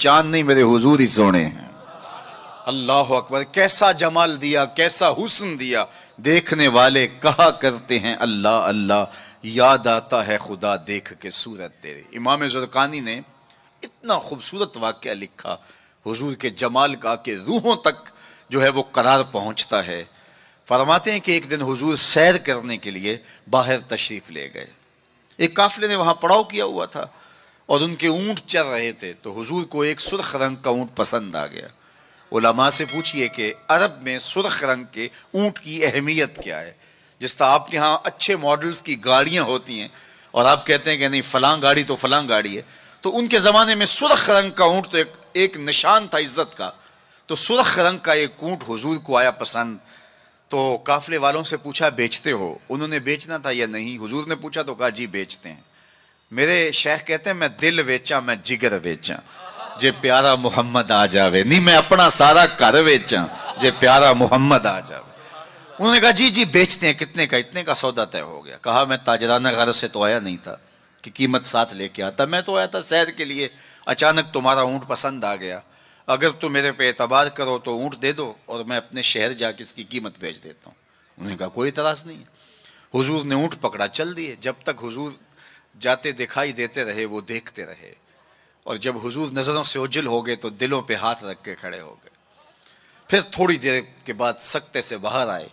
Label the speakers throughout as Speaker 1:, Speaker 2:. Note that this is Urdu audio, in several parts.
Speaker 1: چاند نہیں میرے حضور ہی سونے ہیں۔ اللہ اکبر، کیسا جمال دیا، کیسا حسن دیا، دیکھنے والے کہا کرتے ہیں اللہ اللہ، یاد آتا ہے خدا دیکھ کے صورت تیری۔ امام زرقانی نے اتنا خوبصورت واقعہ لکھا حضور کے جمال کا کہ روحوں تک جو ہے وہ قرار پہنچتا ہے۔ فرماتے ہیں کہ ایک دن حضور سیر کرنے کے لیے باہر تشریف لے گئے، ایک قافلے نے وہاں پڑاؤ کیا ہوا تھا اور ان کے اونٹ چل رہے تھے، تو حضور کو ایک سرخ رنگ کا اونٹ پسند آ گیا۔ علماء سے پوچھئے کہ عرب میں سرخ رنگ کے اونٹ کی اہمیت کیا ہے؟ جس طرح آپ کے ہاں اچھے ماڈلز کی گاڑیاں ہوتی ہیں اور آپ کہتے ہیں کہ نہیں فلاں گاڑی تو فلاں گاڑی ہے، تو ان کے زمانے میں سرخ رنگ کا اونٹ تو ایک نشان تھا عزت کا، تو سرخ رنگ کا ایک اونٹ حضور کو آیا پسند۔ تو قافلے والوں سے پوچھا بیچتے ہو؟ انہوں نے بیچنا تھا یا نہیں؟ حضور نے پوچھا تو کہا جی بیچتے ہیں۔ میرے شیخ کہتے ہیں میں دل ویچا میں جگر ویچا جے پیارا محمد آ جاوے، نہیں میں اپنا سارا گھر ویچا جے پیارا محمد آ جاوے۔ انہوں نے کہا جی بیچتے ہیں، کتنے کا؟ اتنے کا سودا طے ہو گیا۔ کہا میں تاجرانہ غرض سے تو آیا نہیں تھا کہ قیمت ساتھ لے کے آتا، میں تو آیا تھا سیر کے لیے، اچانک تمہارا اونٹ پسند آ گیا، اگر تم میرے پہ اعتبار کرو تو اونٹ دے دو اور میں اپنے شہر جا کے اس کی قیمت بیچ دیتا ہوں۔ انہوں نے کہا کوئی اعتراض نہیں ہے۔ حضور نے اونٹ پکڑا، چل دیے، جب تک حضور جاتے دکھائی دیتے رہے وہ دیکھتے رہے، اور جب حضور نظروں سے اوجھل ہو گئے تو دلوں پہ ہاتھ رکھ کے کھڑے ہو گئے۔ پھر تھوڑی دیر کے بعد سکتے سے باہر آئے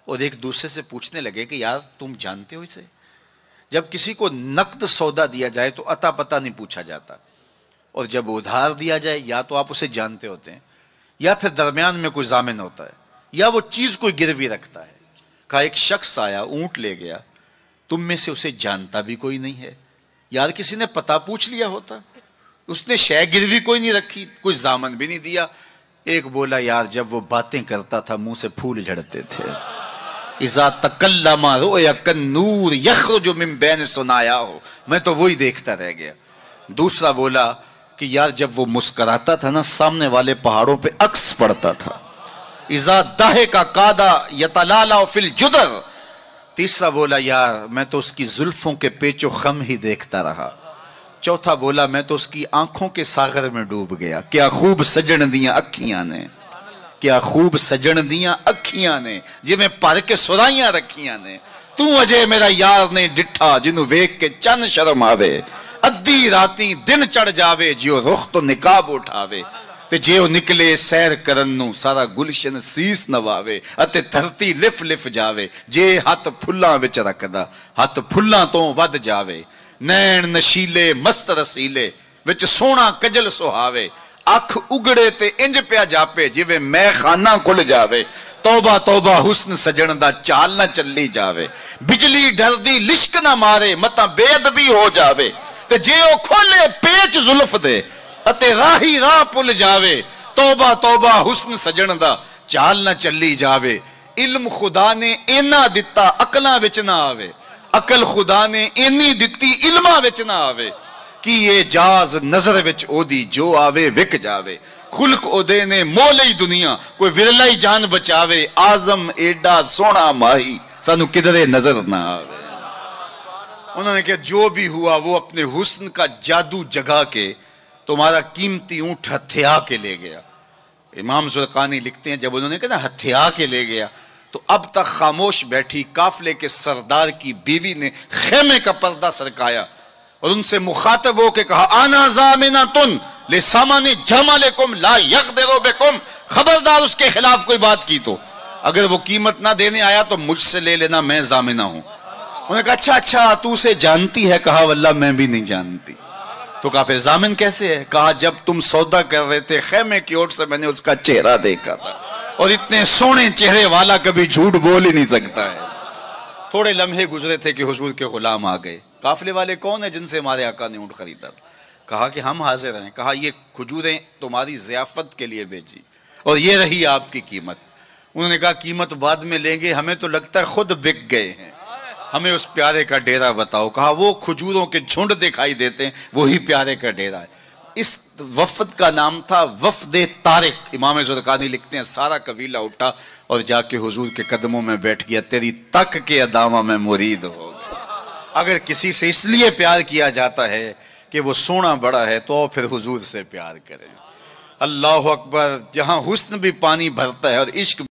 Speaker 1: اور ایک دوسرے سے پوچھنے لگے کہ یار تم جانتے ہو اسے؟ جب کسی کو نقد سودا دیا جائے تو عطا پتہ نہیں پوچھا جاتا، اور جب ادھار دیا جائے یا تو آپ اسے جانتے ہوتے ہیں یا پھر درمیان میں کوئی ضامن ہوتا ہے یا وہ چیز کوئی گروی رکھتا ہے۔ کہا ایک شخص آیا اونٹ لے گیا، تم میں سے اسے جانتا بھی کوئی نہیں ہے؟ یار کسی نے پتہ پوچھ لیا ہوتا، اس نے شے گروی کوئی نہیں رکھی، کوئی ضامن بھی نہیں دیا۔ ایک بولا یار جب وہ باتیں کرتا تھا منہ سے پھول جھڑتے تھے، اذا تکلم رؤیا کالنور یخرج من بین ثنایاہ، میں تو وہی دیکھتا رہ گیا۔ دوسرا بولا کہ یار جب وہ مسکراتا تھا نا سامنے والے پہاڑوں پہ عکس پڑتا تھا، اذا ضحک کاد یتلالا فی الجدر۔ تیسرا بولا یار میں تو اس کی زلفوں کے پیچ و خم ہی دیکھتا رہا۔ چوتھا بولا میں تو اس کی آنکھوں کے ساغر میں ڈوب گیا، کیا خوب سجن دیاں اکھیاں نے، کیا خوب سجن دیاں اکھیاں نے جی میں پر کے سرائیاں رکھیاں نے، تو اجے میرا یار نے ڈٹھا جنوں ویک کے چن شرم آوے، ادھی راتیں دن چڑھ جاوے جیو رخ تو نقاب اٹھاوے، تے جیو نکلے سیر کرن نوں سارا گلشن سیس نواوے، اتے دھرتی لف لف جاوے، جے ہاتھ پھلاں وچ رکھدا ہاتھ پھلاں تو ود جاوے، نین نشیلے مست رسیلے وچ سونا کجل سہاوے، اکھ اگڑے تے انج پیا جاپے جویں میں خانہ کھل جاوے، توبہ توبہ حسن سجن دا چال نہ چلی جاوے، بجلی ڈر دی لشک نہ مارے متاں بے ادبی ہو جاوے، تے جے او کھولے پیچ زلف دے اتے راہی راہ پل جاوے، توبہ توبہ حسن سجن دا چال نہ چلی جاوے۔ علم خدا نے اینا دتا عقلاں وچ نہ آوے، عقل خدا نے اینی دتی علماں وچ نہ آوے، کی یہ جاز نظر وچ او دی جو آوے وک جاوے، خلق او دے نے مولئی دنیا کوئی ورلائی جان بچاوے، آزم ایڈا سونا ماہی سانو کدرے نظر نہ آوے۔ انہوں نے کہا جو بھی ہوا وہ اپنے حسن کا جادو جگا کے تمہارا قیمتی اونٹ ہتھیا کے لے گیا۔ امام زرقانی لکھتے ہیں جب انہوں نے کہا نا ہتھیا کے لے گیا تو اب تک خاموش بیٹھی قافلے کے سردار کی بیوی نے خیمے کا پردہ سرکایا اور ان سے مخاطب ہو کے کہا آنا ضامنۃ لسامان جمالکم لا یقدر بکم، خبردار اس کے خلاف کوئی بات کی تو اگر وہ قیمت نہ دینے آیا تو مجھ سے لے لینا، میں ضامنہ ہوں۔ انہوں نے کہا اچھا تو اسے جانتی ہے؟ کہا واللہ میں بھی نہیں جانتی۔ تو کہا پھر ضامن کیسے ہے؟ کہا جب تم سودا کر رہے تھے خیمے کی اوٹ سے میں نے اس کا چہرہ دیکھا تھا، اور اتنے سونے چہرے والا کبھی جھوٹ بول ہی نہیں سکتا ہے۔ تھوڑے لمحے گزرے تھے کہ حضور کے غلام آ گئے۔ قافلے والے کون ہیں جن سے ہمارے آقا نے اونٹ خریدا؟ کہا کہ ہم حاضر ہیں۔ کہا یہ کھجوریں تمہاری ضیافت کے لیے بھیجی اور یہ رہی آپ کی قیمت۔ انہوں نے کہا قیمت بعد میں لیں گے، ہمیں تو لگتا ہے خود بک گئے ہیں، ہمیں اس پیارے کا ڈیرا بتاؤ۔ کہا وہ کھجوروں کے جھنڈ دکھائی دیتے ہیں وہی پیارے کا ڈیرا ہے۔ اس وفد کا نام تھا وفد طارق۔ امام زرقانی لکھتے ہیں سارا قبیلہ اٹھا اور جا کے حضور کے قدموں میں بیٹھ گیا، تیری تک کے ادامہ میں مرید ہو گیا۔ اگر کسی سے اس لیے پیار کیا جاتا ہے کہ وہ سونا بڑا ہے تو پھر حضور سے پیار کریں۔ اللہ اکبر، جہاں حسن بھی پانی بھرتا ہے اور عشق